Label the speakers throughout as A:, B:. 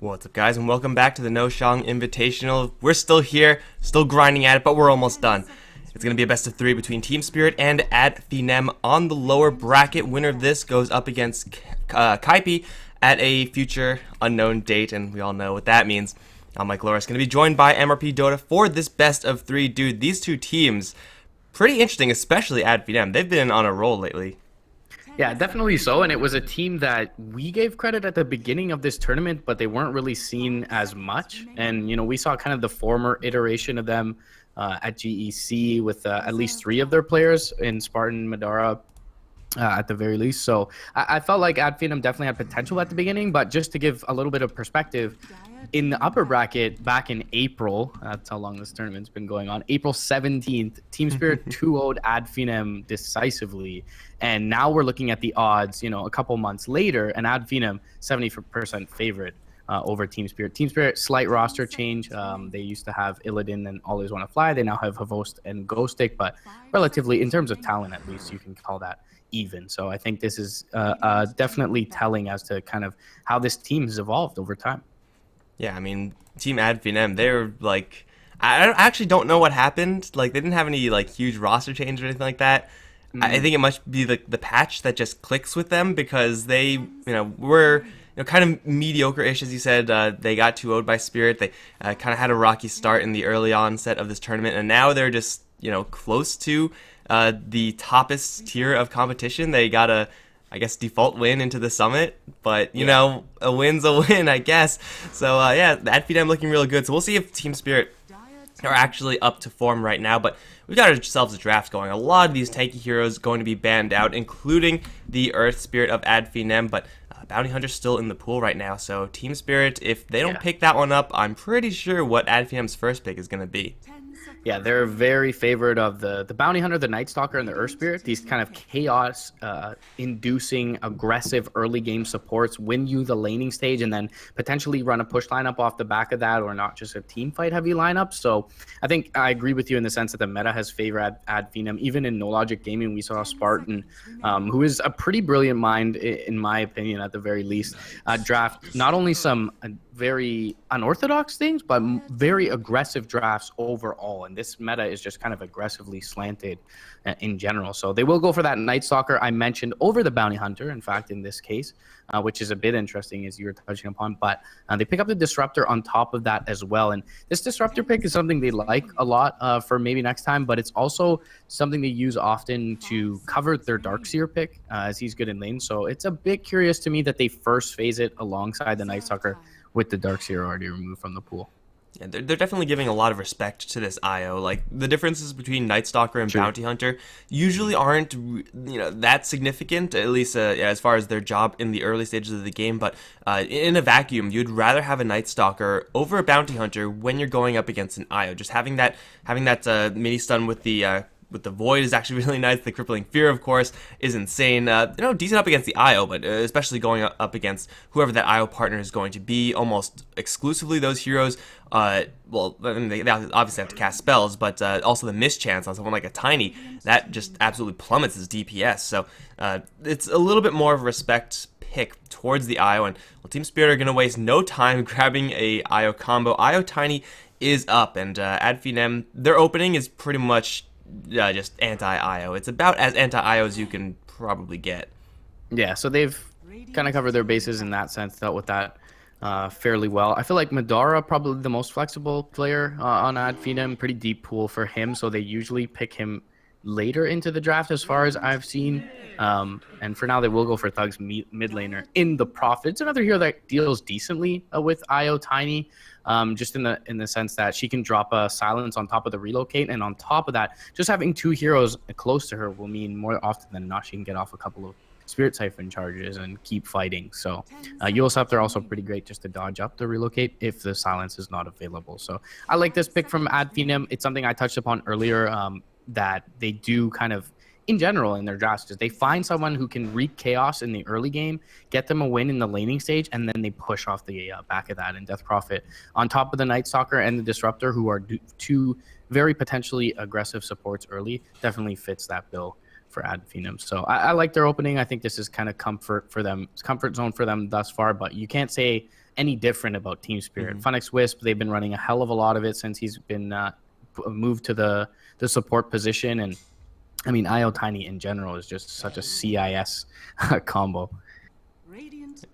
A: What's up, guys, and welcome back to the NoShang Invitational. We're still here, still grinding at it, but we're almost done. It's going to be a best of 3 between Team Spirit and Finem on the lower bracket. Winner of this goes up against Kaipi at a future unknown date, and we all know what that means. I'm Mikelorus, going to be joined by Mrpdota for this best of 3. Dude, these two teams, pretty interesting, especially Finem. They've been on a roll lately.
B: Yeah, definitely so. And it was a team that we gave credit at the beginning of this tournament, but they weren't really seen as much. And, we saw kind of the former iteration of them at GEC with at least 3 of their players in Spartan, Madara, at the very least. So I felt like Finem definitely had potential at the beginning, but just to give a little bit of perspective, in the upper bracket back in April, that's how long this tournament's been going on, April 17th, Team Spirit 2-0'd Finem decisively. And now we're looking at the odds, a couple months later, and Finem 70% favorite over Team Spirit. Team Spirit, slight roster change. They used to have Illidan and Always Wanna Fly. They now have Havost and Ghostic, but relatively, in terms of talent at least, you can call that even. So I think this is definitely telling as to kind of how this team has evolved over time.
A: Yeah, I mean, Team Finem, they're like, I actually don't know what happened. Like, they didn't have any like huge roster change or anything like that. I think it must be the patch that just clicks with them, because they, were kind of mediocre-ish, as you said. They got 2-0'd by Spirit. They kind of had a rocky start in the early onset of this tournament, and now they're just close to the toppest tier of competition. They got a, I guess, default win into the summit, but a win's a win, I guess. So yeah, Finem looking real good. So we'll see if Team Spirit are actually up to form right now, but we've got ourselves a draft going. A lot of these tanky heroes going to be banned out, including the Earth Spirit of Finem, but Bounty Hunter's still in the pool right now. So Team Spirit, if they don't pick that one up, I'm pretty sure what Finem's first pick is going to be.
B: Yeah, they're very favorite of the Bounty Hunter, the Night Stalker, and the Earth Spirit. These kind of chaos-inducing, aggressive early game supports win you the laning stage, and then potentially run a push lineup off the back of that, or not just a team fight heavy lineup. So I think I agree with you in the sense that the meta has favored Finem. Even in No Logic Gaming, we saw Spartan, who is a pretty brilliant mind, in my opinion, at the very least, draft not only some very unorthodox things, but very aggressive drafts overall. And this meta is just kind of aggressively slanted in general. So they will go for that Night Stalker I mentioned over the Bounty Hunter, in fact, in this case, which is a bit interesting, as you were touching upon. But they pick up the Disruptor on top of that as well. And this Disruptor pick is something they like a lot for maybe next time, but it's also something they use often to cover their Darkseer pick, as he's good in lane. So it's a bit curious to me that they first phase it alongside the Night Stalker with the Darkseer already removed from the pool.
A: Yeah, they're definitely giving a lot of respect to this IO. Like, the differences between Night Stalker and Bounty Hunter usually aren't, that significant, at least as far as their job in the early stages of the game. But in a vacuum, you'd rather have a Night Stalker over a Bounty Hunter when you're going up against an IO. Just having that mini stun with the Void is actually really nice. The Crippling Fear, of course, is insane. Decent up against the IO, but especially going up against whoever that IO partner is going to be. Almost exclusively those heroes. Well, I mean, they obviously have to cast spells, but also the mischance on someone like a Tiny, that just absolutely plummets his DPS. So it's a little bit more of a respect pick towards the IO, and Team Spirit are going to waste no time grabbing a IO combo. IO Tiny is up, and Finem, their opening is pretty much just anti-IO. It's about as anti-IO as you can probably get.
B: Yeah, so they've kind of covered their bases in that sense, dealt with that fairly well. I feel like Madara, probably the most flexible player on Finem, pretty deep pool for him, so they usually pick him later into the draft as far as I've seen. And for now, they will go for Thug's mid laner in the Prophet. It's another hero that deals decently with IO Tiny. Just in the sense that she can drop a silence on top of the relocate, and on top of that, just having 2 heroes close to her will mean more often than not she can get off a couple of Spirit Siphon charges and keep fighting. So Scepter are also pretty great just to dodge up the relocate if the silence is not available. So I like this pick from Finem. It's something I touched upon earlier, that they do kind of in general in their drafts, because they find someone who can wreak chaos in the early game, get them a win in the laning stage, and then they push off the back of that. And Death Prophet on top of the Night Stalker and the Disruptor, who are 2 very potentially aggressive supports early, definitely fits that bill for Ad Finem. So I like their opening. I think this is kind of comfort zone for them thus far, but you can't say any different about Team Spirit. Funix Wisp, they've been running a hell of a lot of it since he's been moved to the support position. And I mean, IO Tiny in general is just such a CIS combo.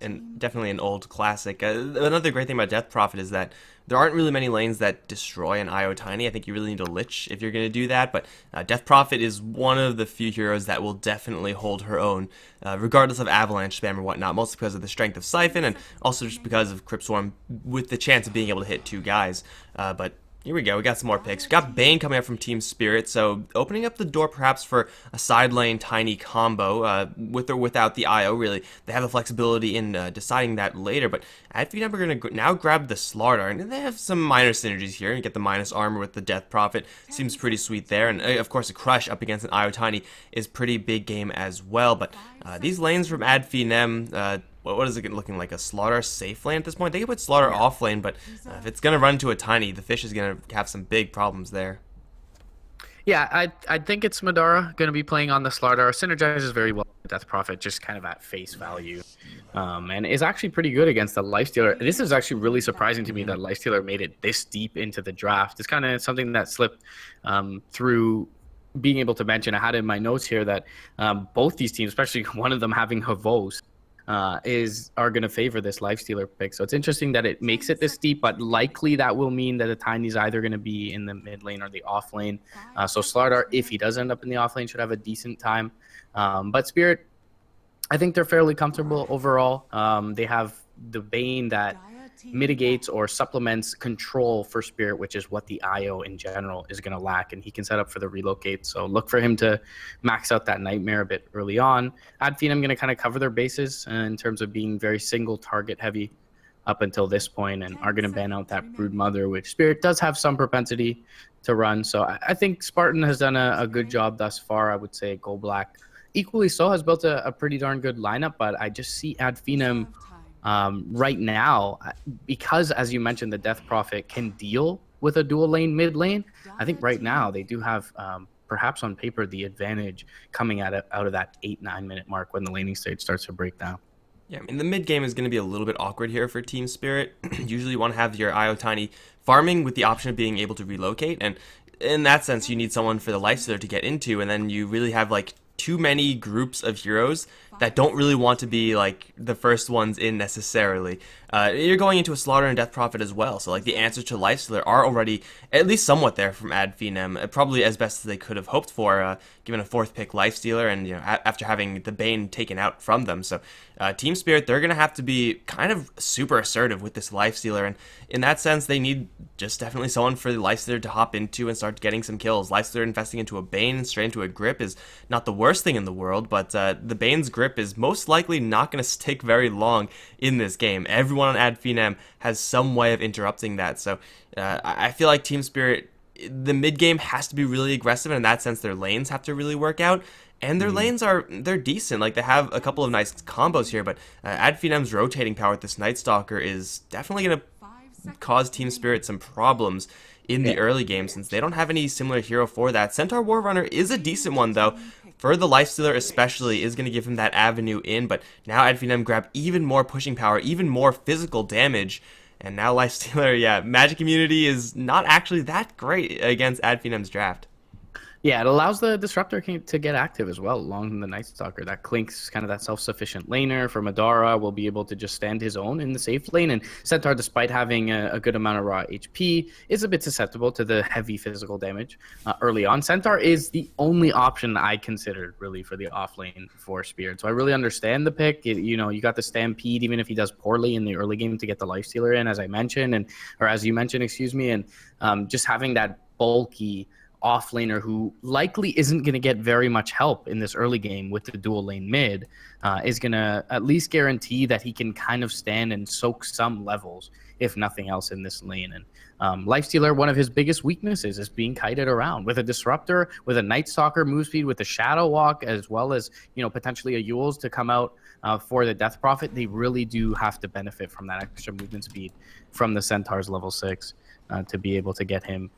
A: And definitely an old classic. Another great thing about Death Prophet is that there aren't really many lanes that destroy an IO Tiny. I think you really need a Lich if you're going to do that, but Death Prophet is one of the few heroes that will definitely hold her own, regardless of Avalanche spam or whatnot, mostly because of the strength of Siphon, and also just because of Crypt Swarm with the chance of being able to hit 2 guys. But here we go, we got some more picks. We got Bane coming up from Team Spirit, so opening up the door perhaps for a side lane Tiny combo, with or without the IO, really. They have the flexibility in deciding that later, but at Finem we're going to now grab the Slardar, and they have some minor synergies here, and get the minus armor with the Death Prophet, seems pretty sweet there, and of course a Crush up against an IO Tiny is pretty big game as well, but these lanes from Ad Finem, what is it looking like? A Slaughter safe lane at this point? They can put Slaughter off lane, but if it's going to run to a Tiny, the Fish is going to have some big problems there.
B: Yeah, I think it's Madara going to be playing on the Slardar. Synergizes very well with Death Prophet, just kind of at face value. And is actually pretty good against the Lifestealer. This is actually really surprising to me that Lifestealer made it this deep into the draft. It's kind of something that slipped through being able to mention. I had in my notes here that both these teams, especially one of them having Havos, are going to favor this Lifestealer pick. So it's interesting that it makes it this deep, but likely that will mean that the Tiny's either going to be in the mid lane or the off lane. So Slardar, if he does end up in the off lane, should have a decent time. But Spirit, I think they're fairly comfortable overall. They have the Bane that mitigates or supplements control for Spirit, which is what the IO in general is going to lack, and he can set up for the relocate. So look for him to max out that Nightmare a bit early on. Ad Finem going to kind of cover their bases in terms of being very single target heavy up until this point, and are going to ban out that Brood Mother, which Spirit does have some propensity to run. So I think Spartan has done a good job thus far. I would say Go Black equally so has built a pretty darn good lineup, but I just see Ad Finem right now, because as you mentioned, the Death Prophet can deal with a dual lane mid lane. I think right now they do have perhaps on paper the advantage coming out of that 8-9 minute mark when the laning stage starts to break down.
A: Yeah, I mean, the mid game is going to be a little bit awkward here for Team Spirit. Usually you want to have your IO Tiny farming with the option of being able to relocate, and in that sense you need someone for the Lifestealer to get into, and then you really have like too many groups of heroes that don't really want to be like the first ones in necessarily. You're going into a Slaughter and Death Prophet as well, so like the answers to Lifestealer are already at least somewhat there from Ad Finem, probably as best as they could have hoped for, given a 4th pick Lifestealer, and after having the Bane taken out from them. So Team Spirit, they're gonna have to be kind of super assertive with this Lifestealer, and in that sense they need just definitely someone for the Lifestealer to hop into and start getting some kills. Lifestealer investing into a Bane straight into a Grip is not the worst thing in the world, but the Bane's Grip is most likely not going to stick very long in this game. Everyone on Ad Finem has some way of interrupting that, so I feel like Team Spirit, the mid game has to be really aggressive, and in that sense their lanes have to really work out. And their lanes they're decent. Like, they have a couple of nice combos here, but Ad Finem's rotating power with this Night Stalker is definitely going to cause Team Spirit some problems in the early game, since they don't have any similar hero for that. Centaur War Runner is a decent one, though. For the Lifestealer especially, is going to give him that avenue in, but now Ad Finem grab even more pushing power, even more physical damage, and now Lifestealer, yeah, magic immunity is not actually that great against Ad Finem's draft.
B: Yeah, it allows the Disruptor to get active as well along the Night Stalker. That Klink's kind of that self-sufficient laner. For Madara, will be able to just stand his own in the safe lane. And Centaur, despite having a good amount of raw HP, is a bit susceptible to the heavy physical damage early on. Centaur is the only option I considered, really, for the off lane for Spirit. So I really understand the pick. You got the Stampede, even if he does poorly in the early game, to get the Lifestealer in, as I mentioned, or as you mentioned, excuse me, and just having that bulky off laner who likely isn't going to get very much help in this early game with the dual lane mid is going to at least guarantee that he can kind of stand and soak some levels, if nothing else, in this lane. And Lifestealer, one of his biggest weaknesses is being kited around. With a Disruptor, with a Night Stalker move speed, with a Shadow Walk, as well as potentially a Yules to come out for the Death Prophet, they really do have to benefit from that extra movement speed from the Centaur's level 6 to be able to get him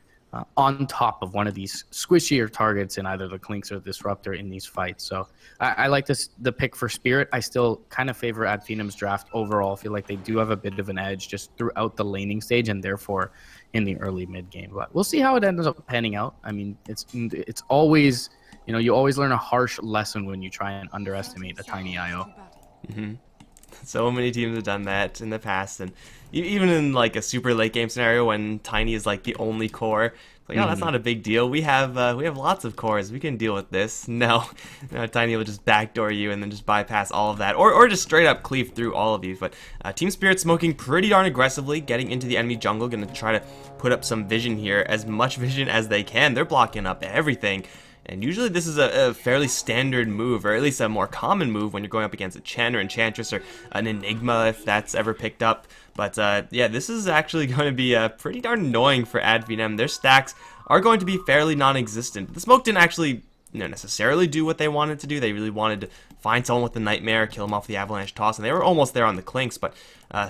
B: on top of one of these squishier targets in either the Clinks or the Disruptor in these fights. So I like the pick for Spirit. I still kind of favor Finem's draft overall. I feel like they do have a bit of an edge just throughout the laning stage and therefore in the early mid game. But we'll see how it ends up panning out. I mean, it's always, you always learn a harsh lesson when you try and underestimate a tiny IO.
A: Mm-hmm. So many teams have done that in the past, and even in like a super late game scenario when Tiny is like the only core, it's like, oh, that's not a big deal. We have lots of cores. We can deal with this. No, Tiny will just backdoor you and then just bypass all of that, or just straight up cleave through all of you. But Team Spirit smoking pretty darn aggressively, getting into the enemy jungle, gonna try to put up some vision here, as much vision as they can. They're blocking up everything. And usually this is a fairly standard move, or at least a more common move when you're going up against a Chen or Enchantress or an Enigma, if that's ever picked up. But yeah, this is actually going to be pretty darn annoying for Finem. Their stacks are going to be fairly non-existent. The smoke didn't actually necessarily do what they wanted to do. They really wanted to find someone with the Nightmare, kill him off the Avalanche Toss, and they were almost there on the Clinks, but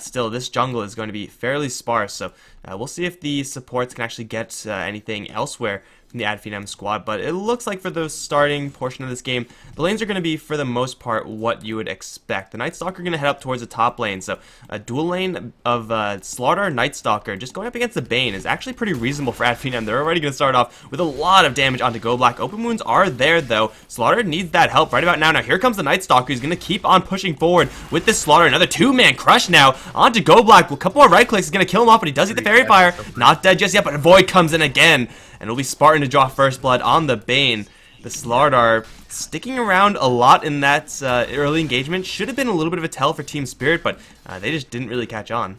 A: still, this jungle is going to be fairly sparse, so we'll see if the supports can actually get anything elsewhere from the Finem squad. But it looks like for the starting portion of this game, the lanes are going to be, for the most part, what you would expect. The Night Stalker are going to head up towards the top lane, so a dual lane of Slaughter, Night Stalker, just going up against the Bane is actually pretty reasonable for Finem. They're already going to start off with a lot of damage onto Go Black. Open wounds are there, though. Slaughter needs that help right about now. Now, here comes the Night Stalker. He's going to keep on pushing forward with this Slaughter. Another two-man crush now onto Go Black. A couple more right clicks is going to kill him off, but he does eat the Fairy Fire. Not dead just yet, but a Void comes in again. And it'll be Spartan to draw first blood on the Bane. The Slardar sticking around a lot in that early engagement. Should have been a little bit of a tell for Team Spirit, but they just didn't really catch on.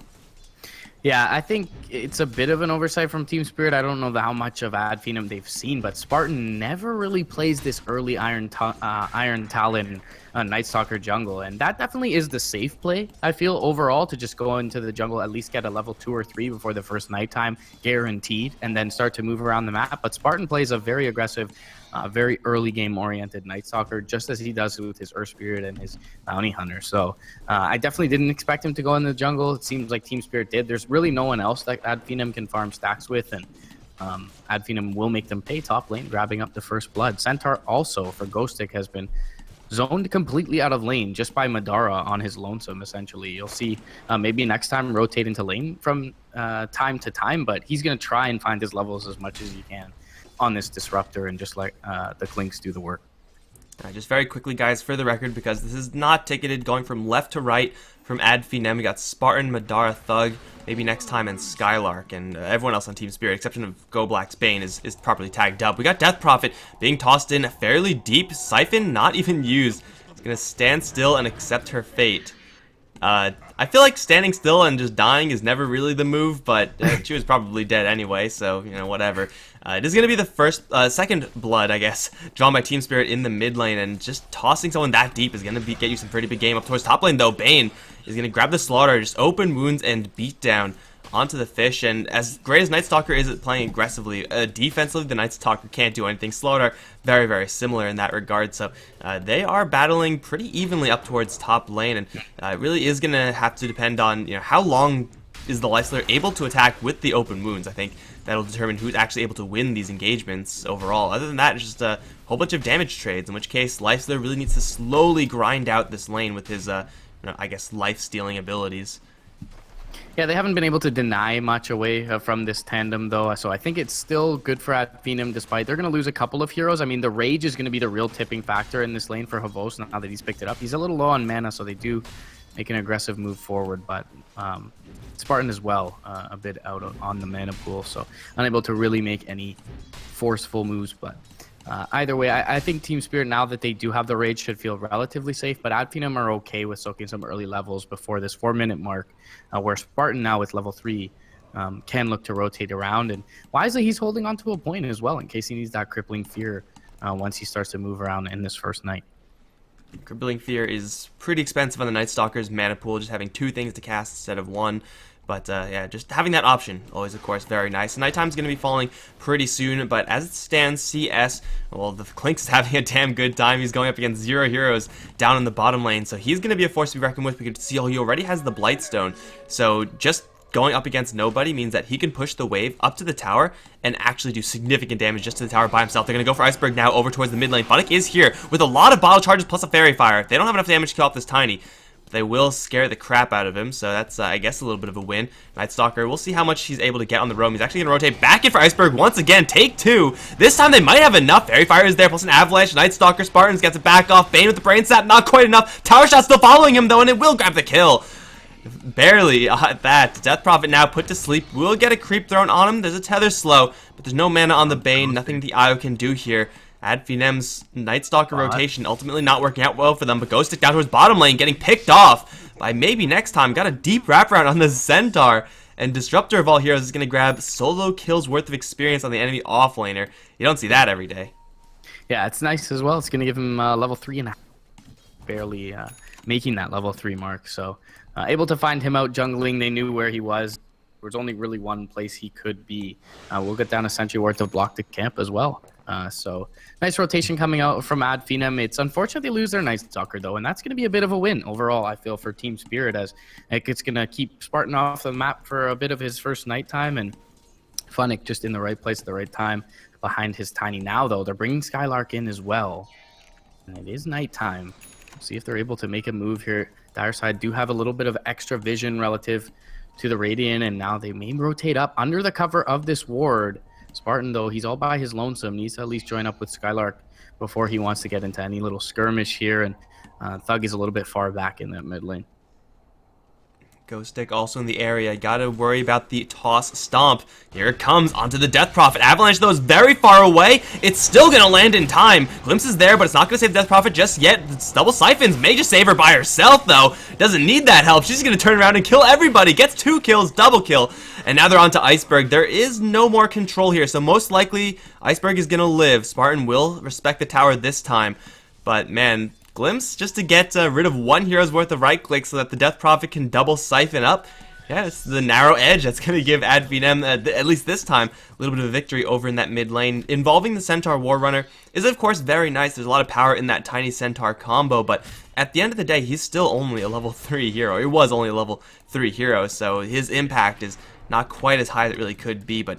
B: Yeah, I think it's a bit of an oversight from Team Spirit. I don't know how much of Finem they've seen, but Spartan never really plays this early Iron Talon Night Stalker jungle, and that definitely is the safe play, I feel, overall, to just go into the jungle, at least get a level 2 or 3 before the first nighttime, guaranteed, and then start to move around the map. But Spartan plays a very aggressive, very early game oriented Night Stalker, just as he does with his Earth Spirit and his Bounty Hunter. So I definitely didn't expect him to go in the jungle. It seems like Team Spirit did. There's really no one else that Finem can farm stacks with, and Finem will make them pay top lane, grabbing up the first blood. Centaur also, for Ghostic, has been zoned completely out of lane just by Madara on his lonesome, essentially. You'll see maybe next time rotate into lane from time to time, but he's going to try and find his levels as much as he can on this Disruptor and just let the Clinks do the work.
A: Just very quickly, guys, for the record, because this is not ticketed, going from left to right from Finem, we got Spartan, Madara, Thug, maybe next time, and Skylark, and everyone else on Team Spirit, exception of Go Black's Bane, is properly tagged up. We got Death Prophet being tossed in fairly deep. Siphon not even used. He's going to stand still and accept her fate. I feel like standing still and just dying is never really the move, but she was probably dead anyway, so, whatever. It is going to be the second blood, I guess, drawn by Team Spirit in the mid lane, and just tossing someone that deep is going to get you some pretty big game. Up towards top lane, though, Bane is going to grab the Slaughter, just open wounds and beat down onto the fish. And as great as Night Stalker is at playing aggressively, defensively the Night Stalker can't do anything. Slaughter very, very similar in that regard, so they are battling pretty evenly up towards top lane, and it really is going to have to depend on how long is the Lifestealer able to attack with the open wounds. I think that'll determine who's actually able to win these engagements overall. Other than that, it's just a whole bunch of damage trades, in which case Lifestealer really needs to slowly grind out this lane with his I guess life-stealing abilities.
B: Yeah, they haven't been able to deny much away from this tandem, though, so I think it's still good for Finem, despite they're going to lose a couple of heroes. I mean, the Rage is going to be the real tipping factor in this lane for Havos now that he's picked it up. He's a little low on mana, so they do make an aggressive move forward, but Spartan as well, a bit out on the mana pool, so unable to really make any forceful moves. But either way, I think Team Spirit, now that they do have the Rage, should feel relatively safe, but Finem are okay with soaking some early levels before this 4-minute mark, where Spartan now with level 3 can look to rotate around, and wisely he's holding on to a point as well in case he needs that Crippling Fear once he starts to move around in this first night.
A: Crippling Fear is pretty expensive on the Night Stalker's mana pool, just having 2 things to cast instead of 1. But yeah, just having that option, always, of course, very nice. Nighttime's going to be falling pretty soon, but as it stands, CS, well, the Clink's having a damn good time. He's going up against 0 heroes down in the bottom lane, so he's going to be a force to be reckoned with. We can see he already has the Blightstone, so just going up against nobody means that he can push the wave up to the tower and actually do significant damage just to the tower by himself. They're going to go for Iceberg now over towards the mid lane. Funnick is here with a lot of bottle charges plus a fairy fire. They don't have enough damage to kill off this Tiny. They will scare the crap out of him, so that's, I guess, a little bit of a win. Night Stalker, we'll see how much he's able to get on the roam. He's actually going to rotate back in for Iceberg once again. Take 2. This time they might have enough. Fairy Fire is there, plus an Avalanche. Night Stalker, Spartans gets it back off. Bane with the Brain Sap, not quite enough. Tower Shot still following him, though, and it will grab the kill. Barely at that. Death Prophet now put to sleep. Will get a creep thrown on him. There's a tether slow, but there's no mana on the Bane. Nothing the IO can do here. Finem's Night Stalker rotation ultimately not working out well for them, but Ghost Stick down towards bottom lane, getting picked off by maybe next time. Got a deep wraparound on the Centaur, and Disruptor of all heroes is going to grab solo kills worth of experience on the enemy offlaner. You don't see that every day.
B: Yeah, it's nice as well. It's going to give him level 3.5. Barely making that level 3 mark, so able to find him out jungling. They knew where he was. There was only really one place he could be. We'll get down a sentry ward to block the camp as well. So nice rotation coming out from Finem. It's unfortunate they lose their Night Stalker though, and that's going to be a bit of a win overall, I feel, for Team Spirit, as it's going to keep Spartan off the map for a bit of his first nighttime, and Funnick just in the right place at the right time behind his Tiny. Now though, they're bringing Skylark in as well, and it is nighttime. We'll see if they're able to make a move here. Dire side do have a little bit of extra vision relative to the Radiant, and now they may rotate up under the cover of this ward. Spartan, though, he's all by his lonesome. Needs to at least join up with Skylark before he wants to get into any little skirmish here, and Thug is a little bit far back in that mid lane.
A: Ghost Stick also in the area. Gotta worry about the toss stomp. Here it comes onto the Death Prophet. Avalanche, though, is very far away. It's still gonna land in time. Glimpse is there, but it's not gonna save Death Prophet just yet. It's double siphons. May just save her by herself, though. Doesn't need that help. She's gonna turn around and kill everybody. Gets 2 kills, double kill. And now they're on to Iceberg. There is no more control here, so most likely Iceberg is gonna live. Spartan will respect the tower this time. But, man, Glimpse, just to get rid of 1 hero's worth of right click so that the Death Prophet can double siphon up. Yeah, it's the narrow edge that's going to give Finem, at least this time, a little bit of a victory over in that mid lane. Involving the Centaur War Runner is, of course, very nice. There's a lot of power in that Tiny Centaur combo, but at the end of the day, he's still only a level 3 hero. He was only a level 3 hero, so his impact is not quite as high as it really could be, but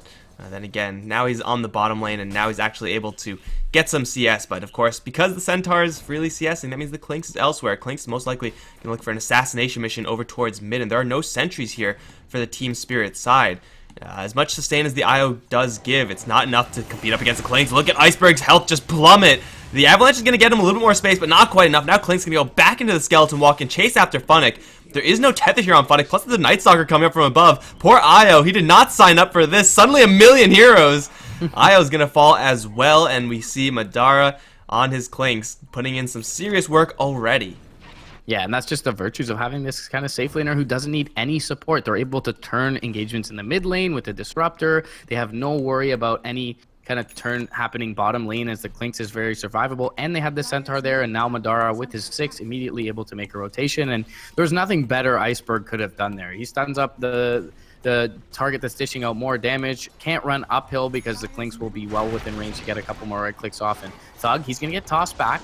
A: then again, now he's on the bottom lane, and now he's actually able to get some CS. But of course, because the Centaur is freely CSing, that means the Clinks is elsewhere. Clinks most likely going to look for an assassination mission over towards mid, and there are no sentries here for the Team Spirit side. As much sustain as the IO does give, it's not enough to compete up against the Clinks. Look at Iceberg's health just plummet. The Avalanche is going to get him a little bit more space, but not quite enough. Now Clink's going to go back into the Skeleton Walk and chase after Funnick. There is no tether here on Funnick, plus the Night Stalker coming up from above. Poor Io, he did not sign up for this. Suddenly 1,000,000 heroes. Io's going to fall as well, and we see Madara on his Clinks, putting in some serious work already.
B: Yeah, and that's just the virtues of having this kind of safe laner who doesn't need any support. They're able to turn engagements in the mid lane with the Disruptor. They have no worry about any kind of turn happening bottom lane, as the Clinks is very survivable, and they have the Centaur there, and now Madara with his 6 immediately able to make a rotation, and there's nothing better Iceberg could have done there. He stuns up the target that's dishing out more damage, can't run uphill because the Clinks will be well within range to get a couple more right clicks off, and Thug, he's gonna get tossed back,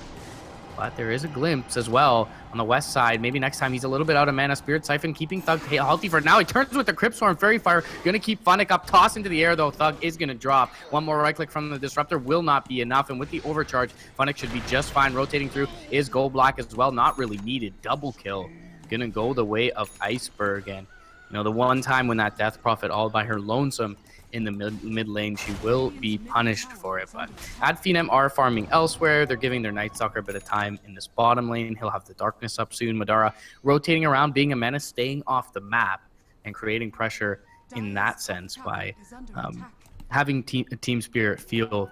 B: but there is a glimpse as well on the west side. Maybe next time he's a little bit out of mana. Spirit Siphon keeping Thug healthy for now. He turns with the Crypt Storm, Fairy Fire. Gonna keep Funnick up, toss into the air though. Thug is gonna drop. One more right click from the Disruptor will not be enough. And with the overcharge, Funnick should be just fine. Rotating through is Gold Black as well. Not really needed. Double kill. Gonna go the way of Iceberg. And you know, the one time when that Death Prophet all by her lonesome in the mid lane, she will be punished for it. But Finem are farming elsewhere. They're giving their Night Stalker a bit of time in this bottom lane. He'll have the Darkness up soon. Madara rotating around, being a menace, staying off the map and creating pressure in that sense by having Team Spirit feel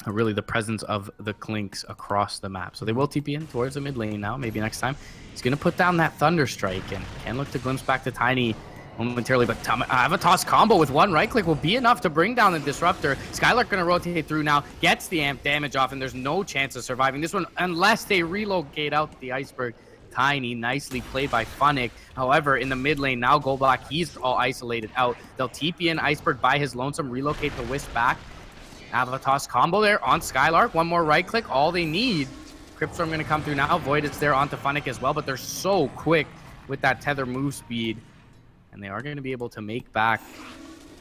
B: really the presence of the Clinks across the map. So they will TP in towards the mid lane now. Maybe next time he's going to put down that Thunder Strike and can look to glimpse back to Tiny momentarily, but Avatos combo with 1 right click will be enough to bring down the Disruptor. Skylark gonna rotate through now, gets the amp damage off, and there's no chance of surviving this one unless they relocate out the Iceberg. Tiny, nicely played by Funnick. However, in the mid lane now, Gold Black, he's all isolated out. They'll TP in Iceberg by his lonesome, relocate the Wisp back. Avatos combo there on Skylark, 1 more right click, all they need. Cryptstorm gonna come through now, Void is there onto Funnick as well, but they're so quick with that tether move speed. and they are going to be able to make back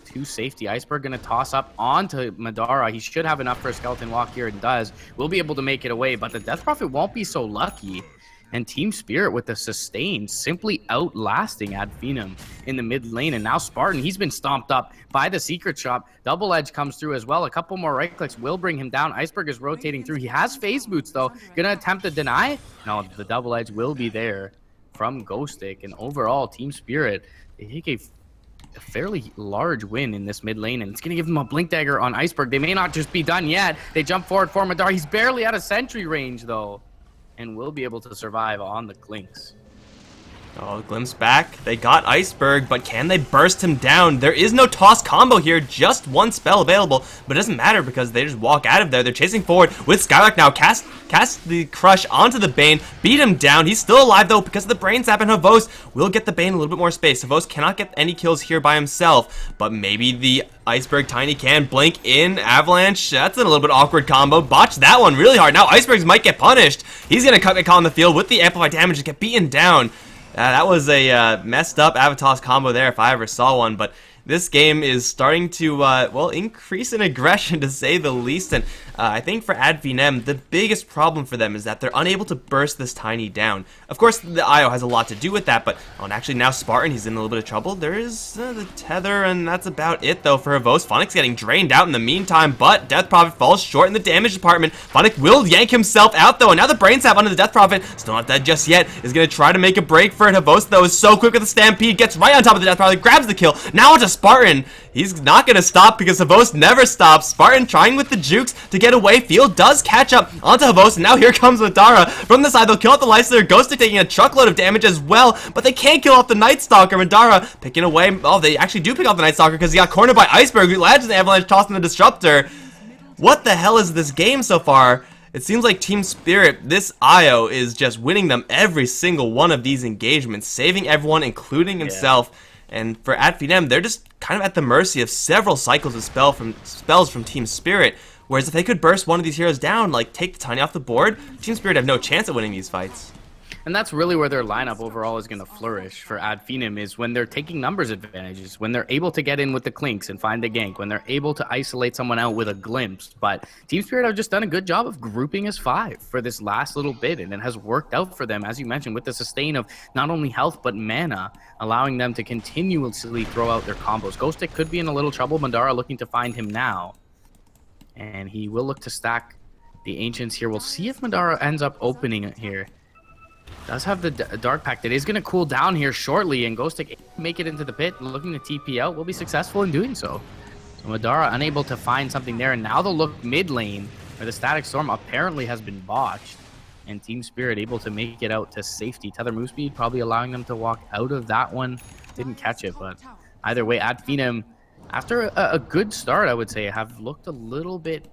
B: to safety. Iceberg going to toss up onto Madara. He should have enough for a skeleton walk here, and does. Will be able to make it away, but the Death Prophet won't be so lucky. And Team Spirit with the sustain simply outlasting Finem in the mid lane. And now Spartan, he's been stomped up by the secret shop. Double Edge comes through as well. A couple more right clicks will bring him down. Iceberg is rotating through. He has phase boots though. Gonna attempt to deny. No, the double edge will be there from Ghostic. And overall, Team Spirit, they take a fairly large win in this mid lane, and it's going to give them a blink dagger on Iceberg. They may not just be done yet. They jump forward for Madara. He's barely out of sentry range though, and will be able to survive on the Clinks.
A: Oh, Glimpse back. They got Iceberg, but can they burst him down? There is no toss combo here, just one spell available, but it doesn't matter because they just walk out of there. They're chasing forward with Skylark now. Cast the Crush onto the Bane, beat him down. He's still alive though because of the Brain Sap, and Havos will get the Bane a little bit more space. Havos cannot get any kills here by himself, but maybe the Iceberg Tiny can. Blink in, Avalanche. That's a little bit awkward combo. Botch that one really hard. Now Icebergs might get punished. He's going to cut Mikal on the field with the amplified damage and get beaten down. That was a messed up Avatos combo there if I ever saw one, but this game is starting to, well, increase in aggression to say the least, and I think for Finem, the biggest problem for them is that they're unable to burst this Tiny down. Of course, the IO has a lot to do with that, but and actually now Spartan, he's in a little bit of trouble. There is the Tether, and that's about it, though, for Havos. Phonics getting drained out in the meantime, but Death Prophet falls short in the damage department. Phonic will yank himself out, though, and now the Brain Sap onto the Death Prophet, still not dead just yet, is going to try to make a break for it. Havos, though, is so quick with the Stampede, gets right on top of the Death Prophet, grabs the kill. Now onto Spartan. He's not going to stop because Havos never stops. Spartan trying with the jukes to get away. Field does catch up onto Havos, and now here comes Madara. From the side, they'll kill off the Lifestealer. Ghostic taking a truckload of damage as well, but they can't kill off the Night Stalker. Madara picking away. Oh, they actually do pick off the Night Stalker because he got cornered by Iceberg, who lands an Avalanche, tossing the Disruptor. What the hell is this game so far? It seems like Team Spirit, this IO, is just winning them every single one of these engagements, saving everyone, including himself. And for Finem, they're just kind of at the mercy of several cycles of spells from Team Spirit. Whereas if they could burst one of these heroes down, like take the Tiny off the board, Team Spirit have no chance at winning these fights.
B: And that's really where their lineup overall is going to flourish for Finem, is when they're taking numbers advantages, when they're able to get in with the Clinks and find the gank, when they're able to isolate someone out with a glimpse. But Team Spirit have just done a good job of grouping as 5 for this last little bit, and it has worked out for them, as you mentioned, with the sustain of not only health but mana, allowing them to continuously throw out their combos. Ghostic could be in a little trouble. Madara looking to find him now, and he will look to stack the Ancients here. We'll see if Madara ends up opening it here. Does have the Dark Pact that is going to cool down here shortly, and Ghostic make it into the pit, looking to TP out, will be successful in doing so. So Madara unable to find something there, and now they'll look mid lane, where the Static Storm apparently has been botched, and Team Spirit able to make it out to safety. Tether move speed probably allowing them to walk out of that one. Didn't catch it, but either way, Finem, after a good start, I would say, have looked a little bit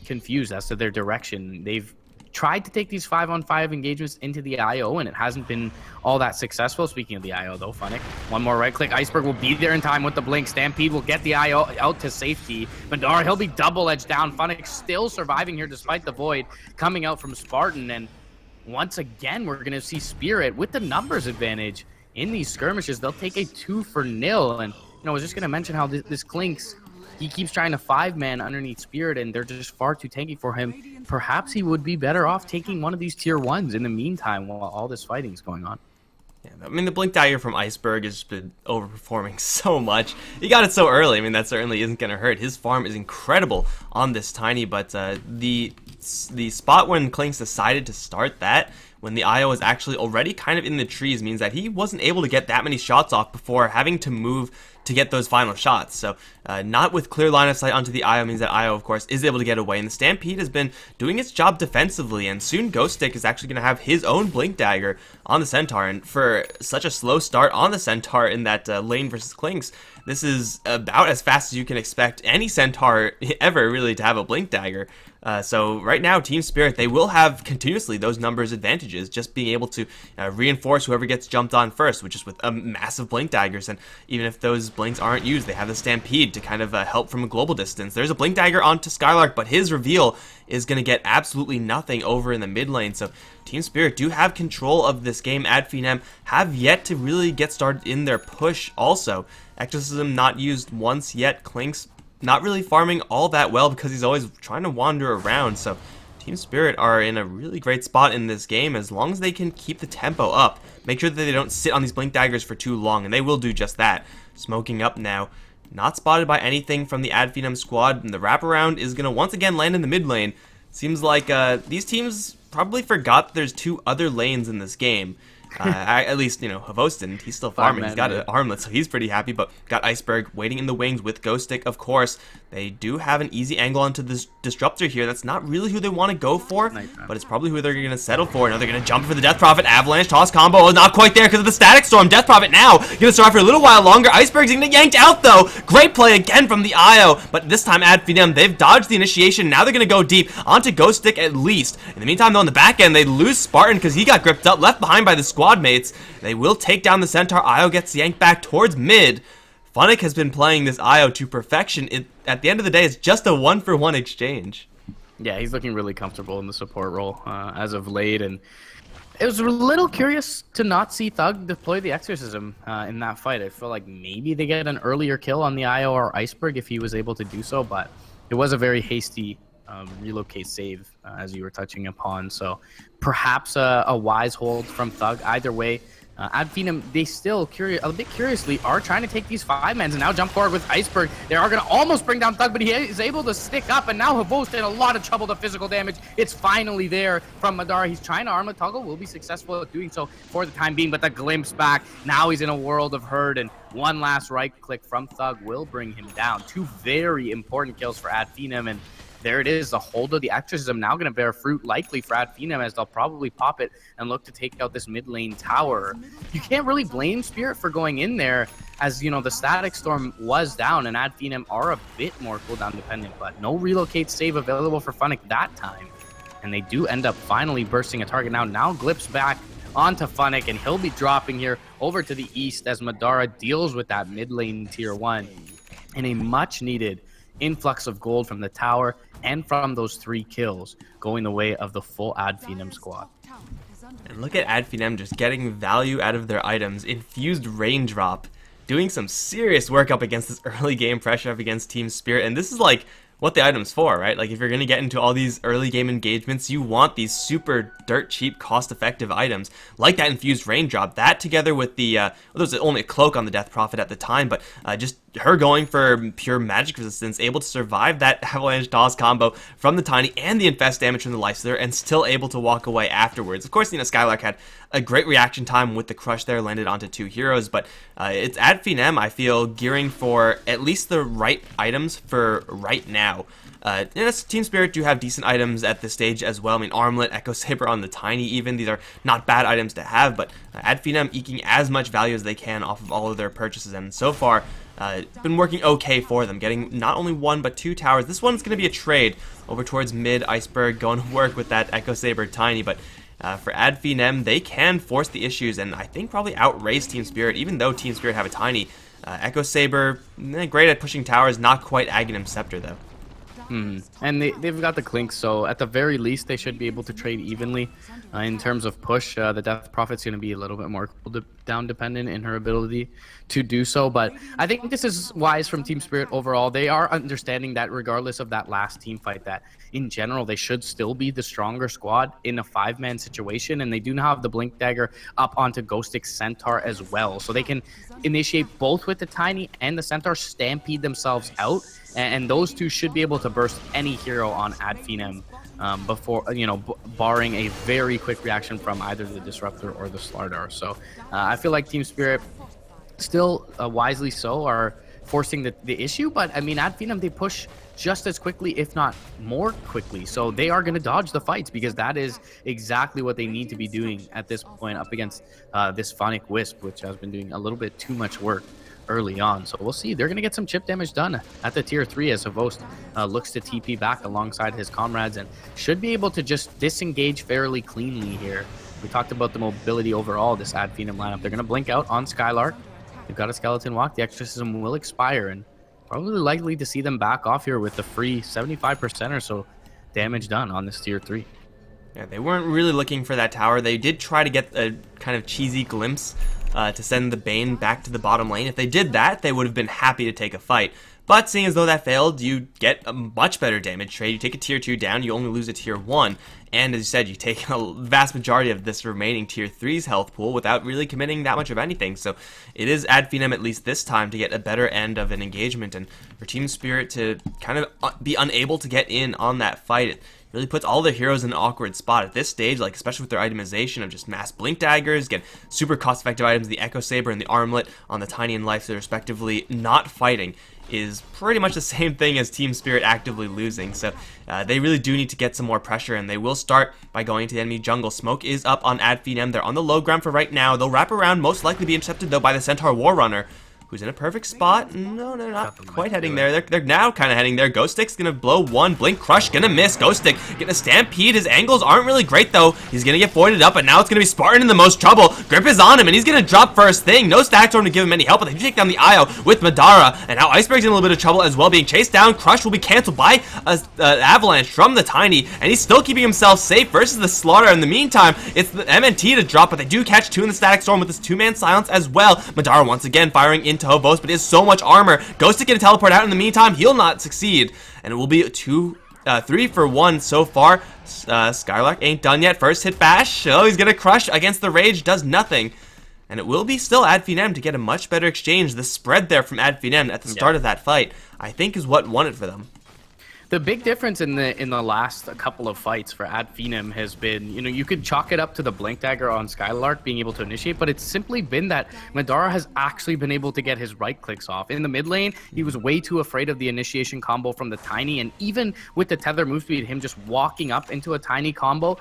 B: confused as to their direction. They've tried to take these 5-on-5 engagements into the IO, and it hasn't been all that successful. Speaking of the IO, though, Phonic, one more right click. Iceberg will be there in time with the blink. Stampede will get the IO out to safety. Madara, he'll be double edged down. Phonic still surviving here despite the void coming out from Spartan, and once again, we're going to see Spirit with the numbers advantage in these skirmishes. They'll take a 2-0, and I was just going to mention how this Clinks, he keeps trying to 5-man underneath Spirit, and they're just far too tanky for him. Perhaps he would be better off taking one of these tier 1s in the meantime while all this fighting is going on.
A: Yeah, I mean, the Blink Dagger from Iceberg has been overperforming so much. He got it so early. I mean, that certainly isn't going to hurt. His farm is incredible on this Tiny, but the spot when Clinks decided to start that, when the IO was actually already kind of in the trees, means that he wasn't able to get that many shots off before having to move to get those final shots. So not with clear line of sight onto the IO means that IO, of course, is able to get away. And the Stampede has been doing its job defensively, and soon Ghostic is actually going to have his own Blink Dagger on the Centaur. And for such a slow start on the Centaur in that lane versus Clinks, this is about as fast as you can expect any Centaur ever really to have a Blink Dagger. So right now, Team Spirit, they will have continuously those numbers advantages, just being able to reinforce whoever gets jumped on first, which is with massive Blink Daggers. And even if those blinks aren't used. They have the Stampede to kind of help from a global distance. There's a Blink Dagger onto Skylark, but his reveal is going to get absolutely nothing over in the mid lane. So Team Spirit do have control of this game. Finem have yet to really get started in their push also. Ectosystem not used once yet. Klink's not really farming all that well because he's always trying to wander around. So Team Spirit are in a really great spot in this game as long as they can keep the tempo up. Make sure that they don't sit on these Blink Daggers for too long, and they will do just that. Smoking up now. Not spotted by anything from the Finem squad, and the wraparound is going to once again land in the mid lane. Seems like these teams probably forgot that there's two other lanes in this game. At least, you know, Havostin, he's still farming. He's got an armlet, so he's pretty happy, but got Iceberg waiting in the wings with Ghost Stick, of course. They do have an easy angle onto this Disruptor here. That's not really who they want to go for, but it's probably who they're going to settle for. Now they're going to jump for the Death Prophet. Avalanche toss combo. Oh, not quite there because of the Static Storm. Death Prophet now going to survive for a little while longer. Iceberg's going to get yanked out, though. Great play again from the IO, but this time Finem, they've dodged the initiation. Now they're going to go deep onto Ghost Stick at least. In the meantime, though, on the back end, they lose Spartan because he got gripped up, left behind by the squad mates. They will take down the Centaur. IO gets yanked back towards mid. Funnick has been playing this IO to perfection. At the end of the day, it's just a 1-for-1 exchange.
B: Yeah, he's looking really comfortable in the support role as of late, and it was a little curious to not see Thug deploy the Exorcism in that fight. I feel like maybe they get an earlier kill on the IO or Iceberg if he was able to do so, but it was a very hasty relocate save, as you were touching upon. So perhaps a wise hold from Thug. Either way, Finem, they still a bit curiously are trying to take these 5-mans and now jump forward with Iceberg. They are going to almost bring down Thug, but he is able to stick up, and now Havost in a lot of trouble to physical damage. It's finally there from Madara. He's trying to armlet toggle, will be successful at doing so for the time being, but the glimpse back. Now he's in a world of hurt, and one last right click from Thug will bring him down. Two very important kills for Finem, and there it is. The hold of the Exorcism now going to bear fruit, likely for Finem, as they'll probably pop it and look to take out this mid lane tower. You can't really blame Spirit for going in there, as you know the Static Storm was down, and Finem are a bit more cooldown dependent, but no relocate save available for Funnick that time, and they do end up finally bursting a target. Now Glips back onto Funnick, and he'll be dropping here over to the east as Madara deals with that mid lane tier 1 in a much needed influx of gold from the tower and from those 3 kills going the way of the full Finem squad.
A: And look at Finem just getting value out of their items. Infused Raindrop, doing some serious work up against this early game pressure up against Team Spirit, and this is like what the item's for, right? Like if you're going to get into all these early game engagements, you want these super dirt cheap, cost-effective items like that Infused Raindrop. That together with the, well, there was only a cloak on the Death Prophet at the time, but just her going for pure magic resistance, able to survive that Avalanche Toss combo from the Tiny and the Infest damage from the Lifestealer, and still able to walk away afterwards. Of course, you know, Skylark had a great reaction time with the crush there, landed onto 2 heroes, but it's Finem, I feel, gearing for at least the right items for right now. Team Spirit do have decent items at this stage as well. I mean, Armlet, Echo Saber on the Tiny even. These are not bad items to have, but Finem eking as much value as they can off of all of their purchases, and so far, it's been working okay for them, getting not only 1 but 2 towers. This one's going to be a trade over towards mid. Iceberg going to work with that Echo Saber Tiny, but for Finem, they can force the issues and I think probably outrace Team Spirit, even though Team Spirit have a Tiny. Echo Saber, great at pushing towers, not quite Aghanim Scepter though.
B: And they've got the Clink, so at the very least they should be able to trade evenly in terms of push. The Death Prophet's going to be a little bit more down dependent in her ability to do so, but I think this is wise from Team Spirit overall. They are understanding that regardless of that last team fight, that in general they should still be the stronger squad in a 5-man situation, and they do now have the Blink Dagger up onto Ghost Stick Centaur as well, so they can initiate both with the Tiny and the Centaur, stampede themselves out, and those two should be able to burst any hero on Finem before, barring a very quick reaction from either the Disruptor or the Slardar. So I feel like Team Spirit still wisely so are forcing the issue, but I mean Finem, they push just as quickly, if not more quickly, so they are going to dodge the fights because that is exactly what they need to be doing at this point up against this Phonic Wisp, which has been doing a little bit too much work early on. So we'll see. They're going to get some chip damage done at the tier 3 as Havost looks to TP back alongside his comrades and should be able to just disengage fairly cleanly here. We talked about the mobility overall, this Finem lineup. They're going to blink out on Skylark. they've got a skeleton walk. The exorcism will expire, and probably likely to see them back off here with the free 75% or so damage done on this tier 3.
A: Yeah, they weren't really looking for that tower. They did try to get a kind of cheesy glimpse to send the Bane back to the bottom lane. If they did that, they would have been happy to take a fight. But seeing as though that failed, you get a much better damage trade. You take a tier 2 down, you only lose a tier 1. And as you said, you take a vast majority of this remaining tier 3's health pool without really committing that much of anything. So it is Ad Finem at least this time to get a better end of an engagement. And for Team Spirit to kind of be unable to get in on that fight, it really puts all their heroes in an awkward spot at this stage, like especially with their itemization of just mass blink daggers, get super cost-effective items, the Echo Saber and the Armlet on the Tiny and Life, respectively, not fighting is pretty much the same thing as Team Spirit actively losing. So they really do need to get some more pressure, and they will start by going into the enemy jungle. Smoke is up on Ad Finem. They're on the low ground for right now. They'll wrap around, most likely be intercepted though by the Centaur War Runner, who's in a perfect spot. No, they're not quite heading there. They're now kind of heading there. Ghost Stick's gonna blow one. Blink Crush gonna miss. Ghost Stick getting a stampede. His angles aren't really great though. He's gonna get voided up, and now it's gonna be Spartan in the most trouble. Grip is on him, and he's gonna drop first thing. No stack storm to give him any help, but they do take down the Io with Madara, and now Iceberg's in a little bit of trouble as well, being chased down. Crush will be canceled by an avalanche from the Tiny, and he's still keeping himself safe versus the Slaughter. In the meantime, it's the MNT to drop, but they do catch 2 in the static storm with this 2-man silence as well. Madara once again firing into Hovos, but is so much armor. Ghost to get a teleport out. In the meantime, he'll not succeed, and it will be 3 for 1 so far. Skylark ain't done yet. First hit bash. Oh, he's gonna crush against the rage. Does nothing, and it will be still Ad Finem to get a much better exchange. The spread there from Ad Finem at the start of that fight, I think, is what won it for them.
B: The big difference in the last couple of fights for Ad Finem has been, you could chalk it up to the Blink Dagger on Skylark being able to initiate, but it's simply been that Madara has actually been able to get his right clicks off. In the mid lane, he was way too afraid of the initiation combo from the Tiny, and even with the tether move speed, him just walking up into a Tiny combo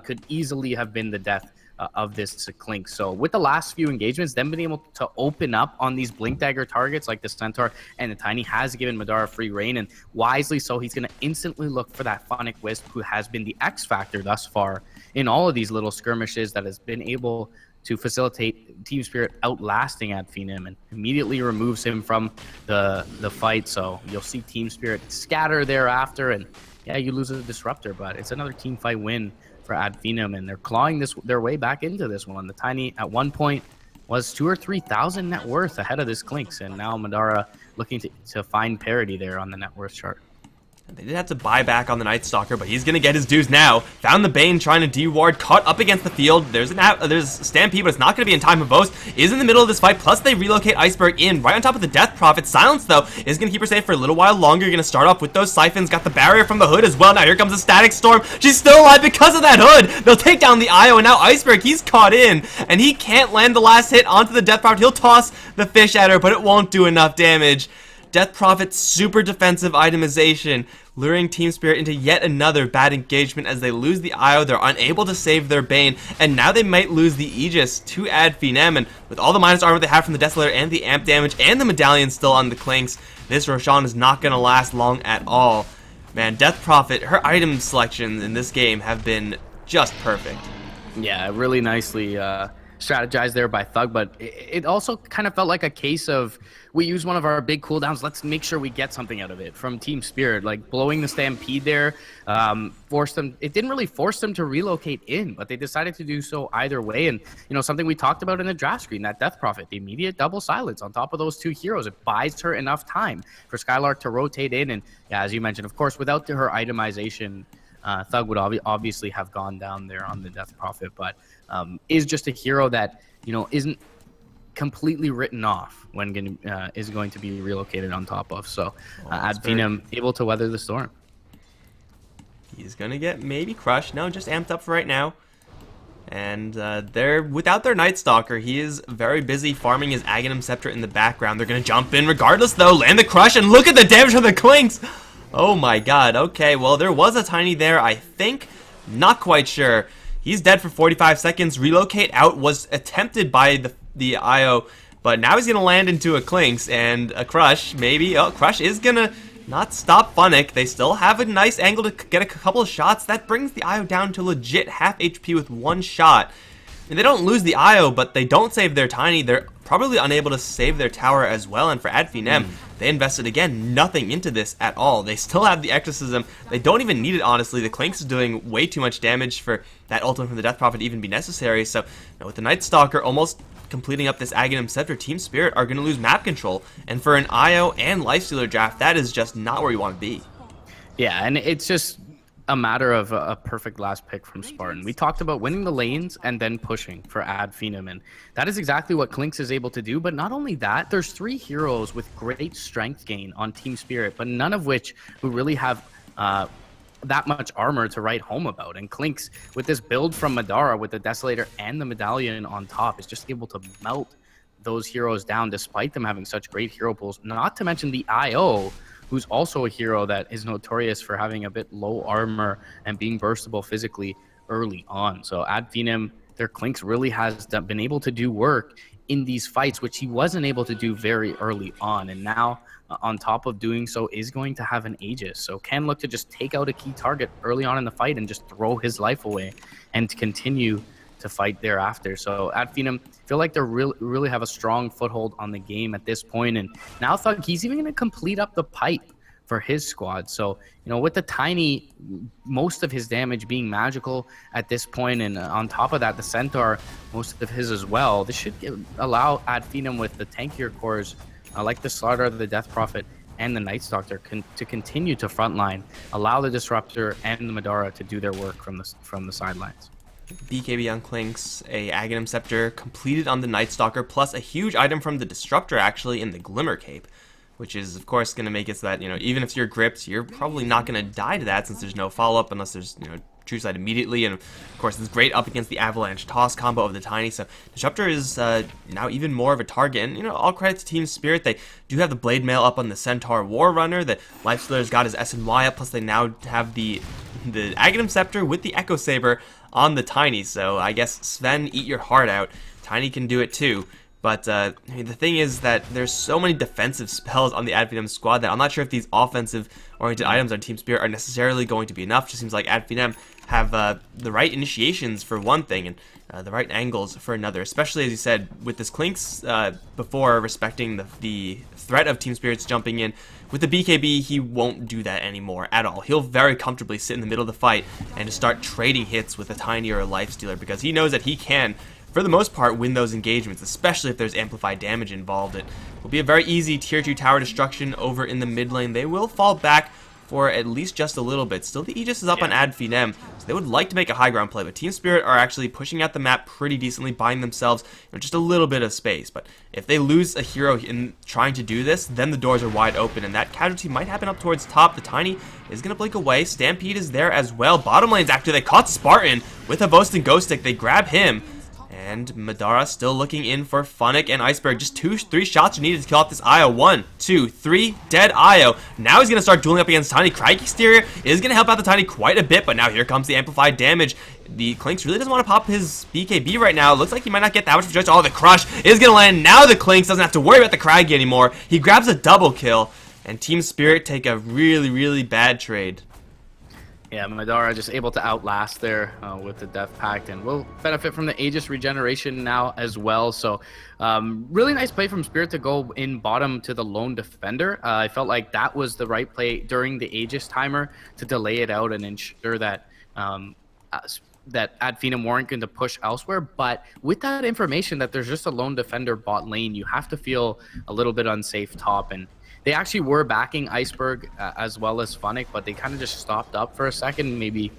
B: could easily have been the death of this Clink. So with the last few engagements, them being able to open up on these Blink Dagger targets like the Centaur and the Tiny has given Madara free reign, and wisely so. He's going to instantly look for that Phonic Wisp, who has been the X factor thus far in all of these little skirmishes, that has been able to facilitate Team Spirit outlasting Ad Finem, and immediately removes him from the fight. So you'll see Team Spirit scatter thereafter, and yeah, you lose a Disruptor, but it's another team fight win for Ad Finem, and they're clawing their way back into this one. The Tiny at one point was 2,000 or 3,000 net worth ahead of this Clinks, and now Madara looking to find parity there on the net worth chart.
A: They did have to buy back on the Night Stalker, but he's going to get his dues now. Found the Bane trying to de-ward, caught up against the field. There's Stampede, but it's not going to be in time. Hovos is in the middle of this fight, plus they relocate Iceberg in right on top of the Death Prophet. Silence, though, is going to keep her safe for a little while longer. You're going to start off with those Siphons. Got the barrier from the Hood as well. Now here comes a Static Storm. She's still alive because of that Hood. They'll take down the Io, and now Iceberg, he's caught in, and he can't land the last hit onto the Death Prophet. He'll toss the fish at her, but it won't do enough damage. Death Prophet's super defensive itemization, luring Team Spirit into yet another bad engagement as they lose the Io. They're unable to save their Bane, and now they might lose the Aegis to Ad Finem. And with all the minus armor they have from the Desolator and the amp damage and the medallion still on the Clinks, this Roshan is not going to last long at all. Man, Death Prophet, her item selections in this game have been just perfect.
B: Yeah, really nicely strategized there by Thug, but it also kind of felt like a case of, we use one of our big cooldowns, let's make sure we get something out of it from Team Spirit. Like blowing the Stampede there forced them, it didn't really force them to relocate in, but they decided to do so either way. And something we talked about in the draft screen, that Death Prophet, the immediate double silence on top of those two heroes, it buys her enough time for Skylark to rotate in. And yeah, as you mentioned, of course, without her itemization, Thug would obviously have gone down there on the Death Prophet, but is just a hero that isn't completely written off when is going to be relocated on top of. So Ad Finem able to weather the storm.
A: He's gonna get maybe crushed. No, just amped up for right now. And they're without their Night Stalker. He is very busy farming his Aghanim Scepter in the background. They're gonna jump in regardless, though. Land the crush, and look at the damage of the Clinks. Oh my god. Okay, well, there was a Tiny there, I think. Not quite sure. He's dead for 45 seconds. Relocate out was attempted by the Io, but now he's going to land into a Clinks and a Crush, maybe. Oh, Crush is going to not stop Phonic. They still have a nice angle to get a couple of shots. That brings the Io down to legit half HP with one shot. And they don't lose the Io, but they don't save their Tiny. They're probably unable to save their tower as well. And for Finem, they invested, again, nothing into this at all. They still have the Exorcism. They don't even need it, honestly. The Clinks is doing way too much damage for that ultimate from the Death Prophet to even be necessary. So, with the Night Stalker almost completing up this Aghanim Scepter, Team Spirit are going to lose map control. And for an IO and Lifestealer draft, that is just not where you want to be.
B: Yeah, and it's just a matter of a perfect last pick from Spartan. We talked about winning the lanes and then pushing for Finem, and that is exactly what Clinks is able to do. But not only that, there's 3 heroes with great strength gain on Team Spirit, but none of which who really have that much armor to write home about. And Clinks, with this build from Madara, with the Desolator and the Medallion on top, is just able to melt those heroes down despite them having such great hero pools. Not to mention the IO, who's also a hero that is notorious for having a bit low armor and being burstable physically early on. So Finem, their Clinks really has been able to do work in these fights, which he wasn't able to do very early on. And now, on top of doing so, is going to have an Aegis. So can look to just take out a key target early on in the fight and just throw his life away and to continue to fight thereafter. So Finem feel like they really have a strong foothold on the game at this point. And now Thug, he's even going to complete up the pipe for his squad. So, with the Tiny, most of his damage being magical at this point, and on top of that, the Centaur, most of his as well, this should allow Finem with the tankier cores, like the Slaughter, the Death Prophet, and the Night Stalker to continue to frontline, allow the Disruptor and the Madara to do their work from the sidelines.
A: BKB on Clinks, a Aghanim Scepter completed on the Night Stalker, plus a huge item from the Disruptor actually in the Glimmer Cape, which is of course going to make it so that, even if you're gripped, you're probably not going to die to that since there's no follow-up unless there's, True Sight immediately. And of course it's great up against the Avalanche Toss combo of the Tiny. So Disruptor is now even more of a target. And, all credit to Team Spirit. They do have the Blade Mail up on the Centaur War Runner. The Lifestealer's got his SNY up, plus they now have the Aghanim Scepter with the Echo Saber on the Tiny. So I guess Sven, eat your heart out. Tiny can do it too. But the thing is that there's so many defensive spells on the Finem squad that I'm not sure if these offensive-oriented items on Team Spirit are necessarily going to be enough. Just seems like Finem have the right initiations for one thing and the right angles for another, especially, as you said, with this Clinks before respecting the threat of Team Spirit's jumping in. With the BKB, he won't do that anymore at all. He'll very comfortably sit in the middle of the fight and just start trading hits with a Tiny or a Lifestealer because he knows that he can, for the most part, win those engagements, especially if there's amplified damage involved. It will be a very easy tier 2 tower destruction over in the mid lane. They will fall back for at least just a little bit. Still, the Aegis is up on Finem, so they would like to make a high ground play, but Team Spirit are actually pushing out the map pretty decently, buying themselves just a little bit of space. But if they lose a hero in trying to do this, then the doors are wide open, and that casualty might happen up towards top. The Tiny is going to blink away. Stampede is there as well. Bottom lane's after they caught Spartan with a Boast and Ghost Stick. They grab him. And Madara still looking in for Funnick and Iceberg. Just 2-3 shots are needed to kill off this Io. 1, 2, 3, dead Io. Now he's going to start dueling up against Tiny. Crag Exterior is going to help out the Tiny quite a bit, but now here comes the amplified damage. The Clinks really doesn't want to pop his BKB right now. It looks like he might not get that much of a judge. Oh, the Crush is going to land. Now the Clinks doesn't have to worry about the Crag anymore. He grabs a double kill, and Team Spirit take a really, really bad trade.
B: Yeah, Madara just able to outlast there with the Death Pact, and will benefit from the Aegis regeneration now as well. So really nice play from Spirit to go in bottom to the lone defender. I felt like that was the right play during the Aegis timer to delay it out and ensure that that Finem weren't going to push elsewhere. But with that information that there's just a lone defender bot lane, you have to feel a little bit unsafe top. And they actually were backing Iceberg as well as Funnick, but they kind of just stopped up for a second, maybe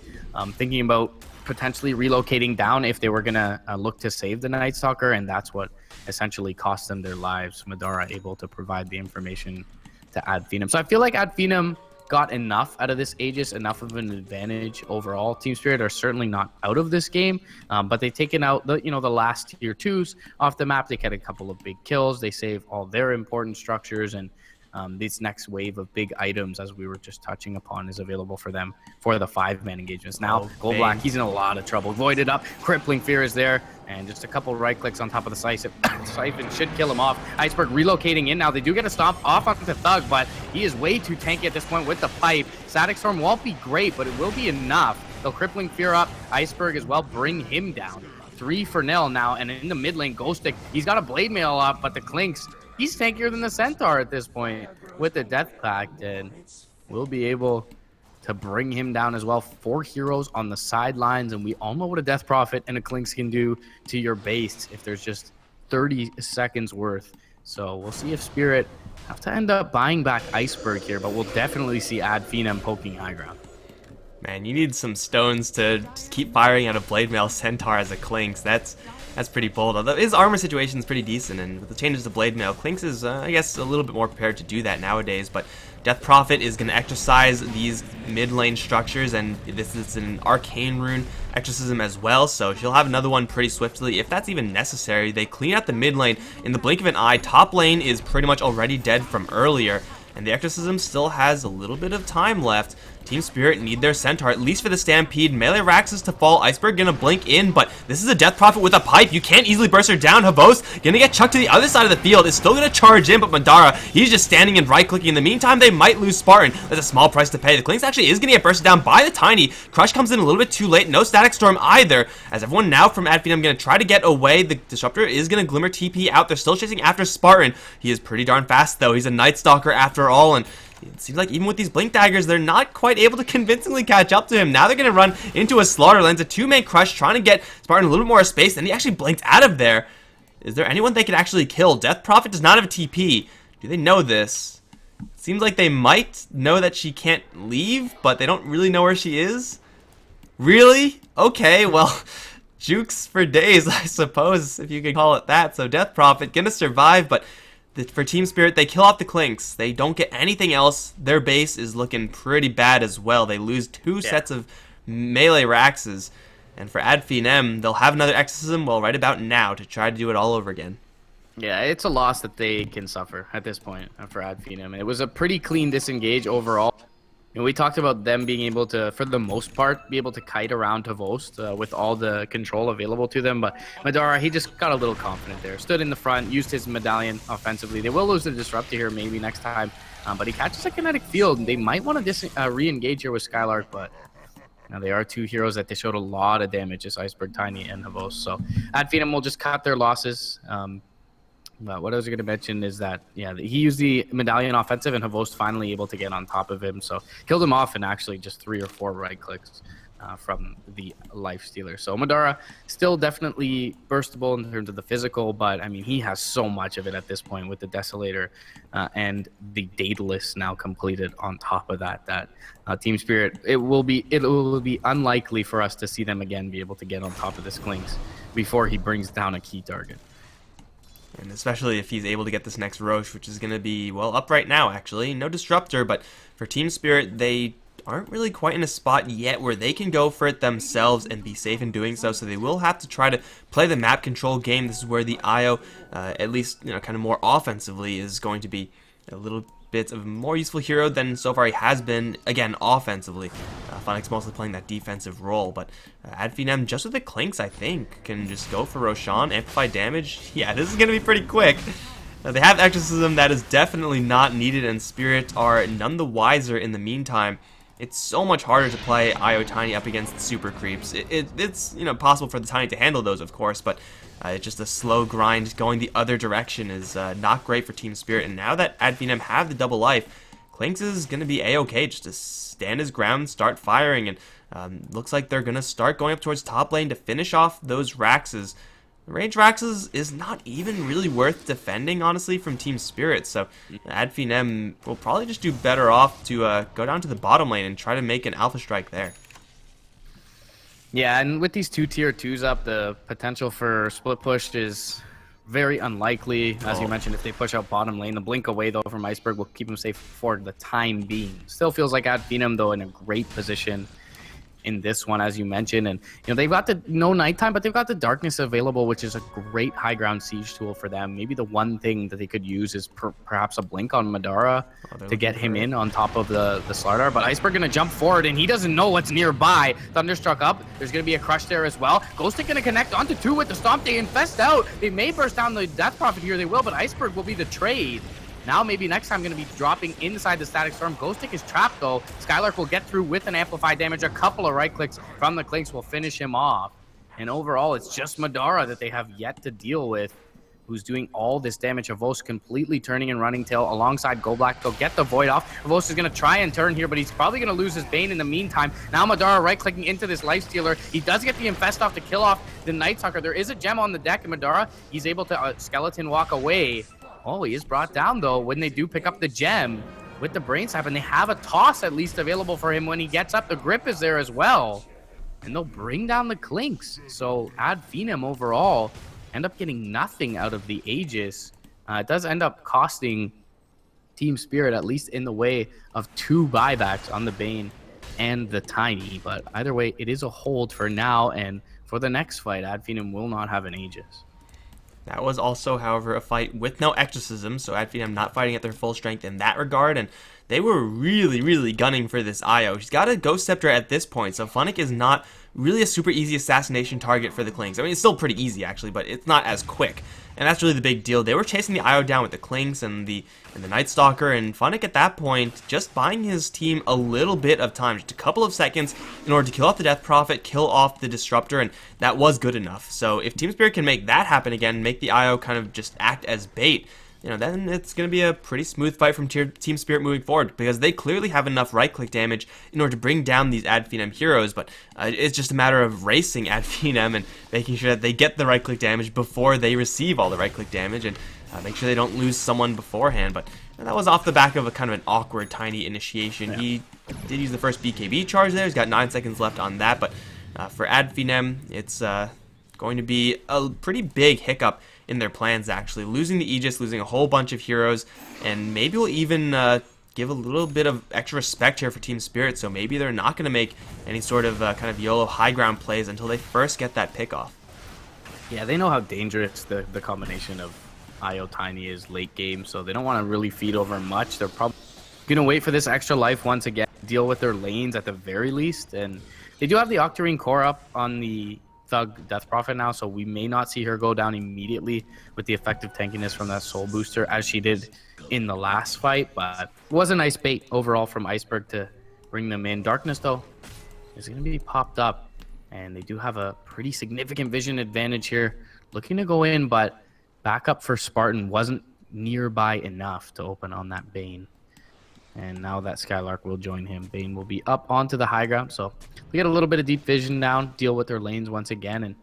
B: thinking about potentially relocating down if they were going to look to save the Night Stalker, and that's what essentially cost them their lives. Madara able to provide the information to Finem. So I feel like Finem got enough out of this Aegis, enough of an advantage overall. Team Spirit are certainly not out of this game, but they've taken out the last tier 2s off the map. They get a couple of big kills. They save all their important structures, and this next wave of big items, as we were just touching upon, is available for them for the 5-man engagements. Now, Gold Black, he's in a lot of trouble. Voided up, Crippling Fear is there, and just a couple right clicks on top of the Siphon should kill him off. Iceberg relocating in now. They do get a stomp off onto Thug, but he is way too tanky at this point with the pipe. Static Storm won't be great, but it will be enough. They'll Crippling Fear up. Iceberg as well, bring him down. 3-0 now, and in the mid lane, Ghostic, he's got a Blade Mail up, but the Clinks, he's tankier than the Centaur at this point with the Death Pact, and we'll be able to bring him down as well. 4 heroes on the sidelines, and we all know what a Death Prophet and a Clinks can do to your base if there's just 30 seconds worth. So we'll see if Spirit have to end up buying back Iceberg here, but we'll definitely see Finem poking high ground.
A: Man, you need some stones to just keep firing out a Blade Mail Centaur as a Clinks. That's pretty bold. Although his armor situation is pretty decent, and with the changes to Blade Mail, Clinks is, I guess, a little bit more prepared to do that nowadays. But Death Prophet is going to exercise these mid lane structures, and this is an Arcane Rune exorcism as well, so she'll have another one pretty swiftly, if that's even necessary. They clean out the mid lane in the blink of an eye. Top lane is pretty much already dead from earlier, and the exorcism still has a little bit of time left. Team Spirit need their Centaur, at least for the Stampede. Melee Raxes to fall. Iceberg gonna blink in, but this is a Death Prophet with a pipe. You can't easily burst her down. Havos gonna get chucked to the other side of the field. Is still gonna charge in, but Madara, he's just standing and right-clicking. In the meantime, they might lose Spartan. That's a small price to pay. The Clinks actually is gonna get bursted down by the Tiny. Crush comes in a little bit too late. No Static Storm either, as everyone now from Finem gonna try to get away. The Disruptor is gonna Glimmer TP out. They're still chasing after Spartan. He is pretty darn fast, though. He's a Night Stalker after all, and it seems like even with these Blink Daggers, they're not quite able to convincingly catch up to him. Now they're going to run into a Slaughterlands, a 2-man Crush, trying to get Spartan a little bit more space, and he actually blinked out of there. Is there anyone they can actually kill? Death Prophet does not have a TP. Do they know this? Seems like they might know that she can't leave, but they don't really know where she is. Really? Okay, well, jukes for days, I suppose, if you could call it that. So Death Prophet gonna survive, but for Team Spirit, they kill off the Clinks. They don't get anything else. Their base is looking pretty bad as well. They lose 2 sets of melee Raxes. And for Finem, they'll have another Exorcism, well, right about now, to try to do it all over again.
B: Yeah, it's a loss that they can suffer at this point for Finem. It was a pretty clean disengage overall. And we talked about them being able to, for the most part, be able to kite around Tavost with all the control available to them. But Madara, he just got a little confident there. Stood in the front, used his medallion offensively. They will lose the Disruptor here maybe next time. But he catches a kinetic field. They might want to re-engage here with Skylark, but now they are 2 heroes that they showed a lot of damage, just Iceberg, Tiny, and Havos. So Finem will just cut their losses. But what I was going to mention is that, yeah, he used the medallion offensive, and Havos finally able to get on top of him. So killed him off in actually just 3 or 4 right clicks from the life stealer. So Madara still definitely burstable in terms of the physical, but I mean, he has so much of it at this point with the Desolator and the Daedalus now completed on top of that. Team Spirit, it will be unlikely for us to see them again be able to get on top of this Clinks before he brings down a key target.
A: And especially if he's able to get this next Roche, which is going to be, well, up right now, actually. No Disruptor, but for Team Spirit, they aren't really quite in a spot yet where they can go for it themselves and be safe in doing so. So they will have to try to play the map control game. This is where the IO, at least, kind of more offensively, is going to be a little bit of a more useful hero than so far he has been, again, offensively. Funix mostly playing that defensive role, but Finem, just with the Clinks, I think, can just go for Roshan, amplify damage. Yeah, this is going to be pretty quick. They have Exorcism that is definitely not needed, and Spirit are none the wiser in the meantime. It's so much harder to play IO Tiny up against the super creeps. It's possible for the Tiny to handle those, of course, but it's just a slow grind going the other direction is not great for Team Spirit. And now that Finem have the double life, Clinks is going to be a-okay just to stand his ground, start firing, and looks like they're going to start going up towards top lane to finish off those Raxes. The range Raxes is not even really worth defending, honestly, from Team Spirit, so Finem will probably just do better off to go down to the bottom lane and try to make an Alpha Strike there.
B: Yeah, and with these 2 tier 2s up, the potential for split push is very unlikely. As you mentioned, if they push out bottom lane, the blink away, though, from Iceberg will keep him safe for the time being. Still feels like Finem, though, in a great position in this one, as you mentioned. And they've got the no nighttime, but they've got the darkness available, which is a great high ground siege tool for them. Maybe the one thing that they could use is perhaps a blink on Madara to get him in on top of the Slardar. But Iceberg gonna jump forward, and he doesn't know what's nearby. Thunderstruck up, there's gonna be a crush there as well. Ghostic gonna connect onto 2 with the stomp. They infest out. They may burst down the Death Prophet here, they will, but Iceberg will be the trade. Now maybe next time going to be dropping inside the Static Storm. Ghostic is trapped though. Skylark will get through with an amplified damage. A couple of right clicks from the Clinks will finish him off. And overall, it's just Madara that they have yet to deal with, who's doing all this damage. Avos completely turning and running tail alongside GoBlack. They'll get the Void off. Avos is going to try and turn here, but he's probably going to lose his Bane in the meantime. Now Madara right-clicking into this Lifestealer. He does get the Infest off to kill off the Night Stalker. There is a gem on the deck, and Madara, he's able to Skeleton walk away. Oh, he is brought down, though, when they do pick up the gem with the Brain Sap, and they have a toss at least available for him when he gets up. The grip is there as well, and they'll bring down the Clinks. So Finem overall end up getting nothing out of the Aegis. It does end up costing Team Spirit, at least in the way of 2 buybacks on the Bane and the Tiny. But either way, it is a hold for now, and for the next fight, Finem will not have an Aegis.
A: That was also, however, a fight with no exorcism, so Finem not fighting at their full strength in that regard, and they were really, really gunning for this Io. She's got a Ghost Scepter at this point, so Funnick is not really a super easy assassination target for the Klings. I mean, it's still pretty easy, actually, but it's not as quick. And that's really the big deal. They were chasing the Io down with the Klings and the Night Stalker, and Funnick at that point just buying his team a little bit of time, just a couple of seconds in order to kill off the Death Prophet, kill off the Disruptor, and that was good enough. So if Team Spirit can make that happen again, make the Io kind of just act as bait, then it's going to be a pretty smooth fight from Team Spirit moving forward, because they clearly have enough right-click damage in order to bring down these Finem heroes, but it's just a matter of racing Finem and making sure that they get the right-click damage before they receive all the right-click damage, and make sure they don't lose someone beforehand. But that was off the back of a kind of an awkward Tiny initiation. Yeah. He did use the first BKB charge there. He's got 9 seconds left on that, but for Finem, it's going to be a pretty big hiccup in their plans, actually. Losing the Aegis, losing a whole bunch of heroes, and maybe we'll even give a little bit of extra respect here for Team Spirit, so maybe they're not going to make any sort of kind of YOLO high ground plays until they first get that pick off.
B: Yeah, they know how dangerous the combination of Io Tiny is late game, so they don't want to really feed over much. They're probably going to wait for this extra life once again, deal with their lanes at the very least, and they do have the Octarine core up on the Thug Death Prophet now, so we may not see her go down immediately with the effective tankiness from that soul booster as she did in the last fight, but it was a nice bait overall from Iceberg to bring them in. Darkness, though, is going to be popped up, and they do have a pretty significant vision advantage here, looking to go in, but backup for Spartan wasn't nearby enough to open on that Bane. And now that Skylark will join him. Bane will be up onto the high ground. So we get a little bit of deep vision down, deal with their lanes once again, and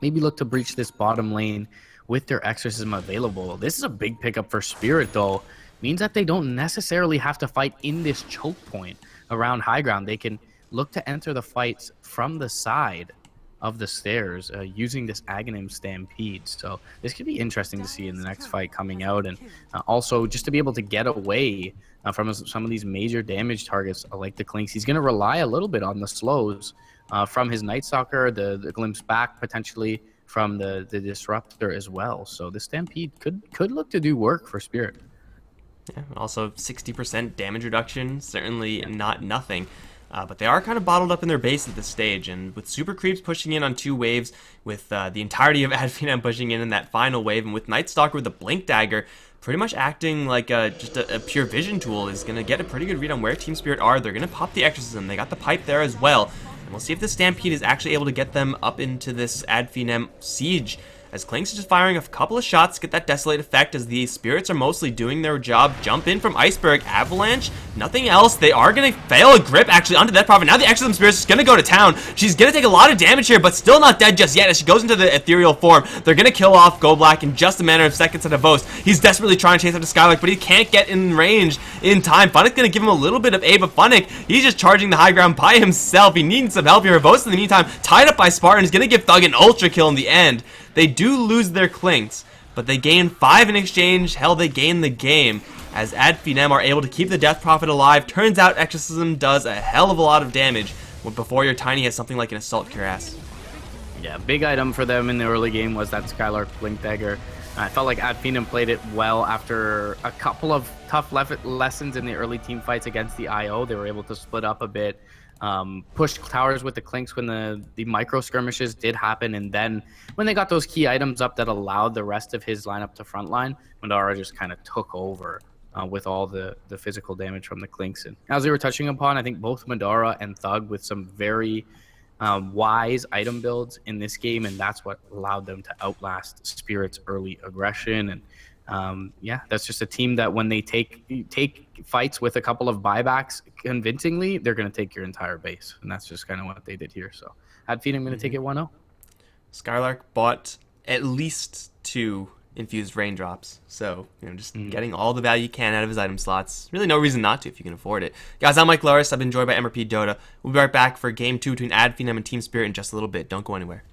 B: maybe look to breach this bottom lane with their Exorcism available. This is a big pickup for Spirit, though. Means that they don't necessarily have to fight in this choke point around high ground. They can look to enter the fights from the side of the stairs using this Aghanim Stampede. So this could be interesting to see in the next fight coming out, and also just to be able to get away from some of these major damage targets like the Clinks. He's going to rely a little bit on the slows from his Night Stalker, the glimpse back potentially from the Disruptor as well. So the Stampede could look to do work for Spirit.
A: Yeah, also 60% damage reduction, certainly not nothing. But they are kind of bottled up in their base at this stage, and with Super Creeps pushing in on 2 waves, with the entirety of Finem pushing in that final wave, and with Night Stalker with the Blink Dagger pretty much acting like just a pure vision tool, is going to get a pretty good read on where Team Spirit are. They're going to pop the Exorcism. They got the Pipe there as well, and we'll see if the Stampede is actually able to get them up into this Finem siege, as Clinks is just firing a couple of shots to get that Desolate effect, as the Spirits are mostly doing their job. Jump in from Iceberg, Avalanche, nothing else. They are going to fail a grip actually onto Death Prophet. Now the Exorcism Spirit is going to go to town. She's going to take a lot of damage here, but still not dead just yet as she goes into the ethereal form. They're going to kill off Go Black in just a matter of seconds at a Vos. He's desperately trying to chase after Skylark, but he can't get in range in time. Funnick's going to give him a little bit of aid, but Funnick, he's just charging the high ground by himself. He needs some help here. Vos in the meantime, tied up by Spartan, is going to give Thug an ultra kill in the end. They do lose their Clinks, but they gain 5 in exchange. Hell, they gain the game, as Finem are able to keep the Death Prophet alive. Turns out Exorcism does a hell of a lot of damage before your Tiny has something like an Assault Cuirass.
B: Yeah, big item for them in the early game was that Skylark Blink Dagger. I felt like Finem played it well after a couple of tough lessons in the early team fights against the IO. They were able to split up a bit. Push towers with the Clinks when the micro skirmishes did happen, and then when they got those key items up that allowed the rest of his lineup to frontline, Madara just kind of took over with all the physical damage from the Clinks. And as we were touching upon, I think both Madara and Thug with some very wise item builds in this game, and that's what allowed them to outlast Spirit's early aggression. And yeah, that's just a team that when they take fights with a couple of buybacks convincingly, they're going to take your entire base, and that's just kind of what they did here. So at Feed, I'm going to take it 1-0.
A: Skylark bought at least 2 infused raindrops, so just getting all the value you can out of his item slots. Really no reason not to if you can afford it. Guys, I'm Mikelorus. I've been joined by Mrpdota. We'll be right back for game 2 between Finem and Team Spirit in just a little bit. Don't go anywhere.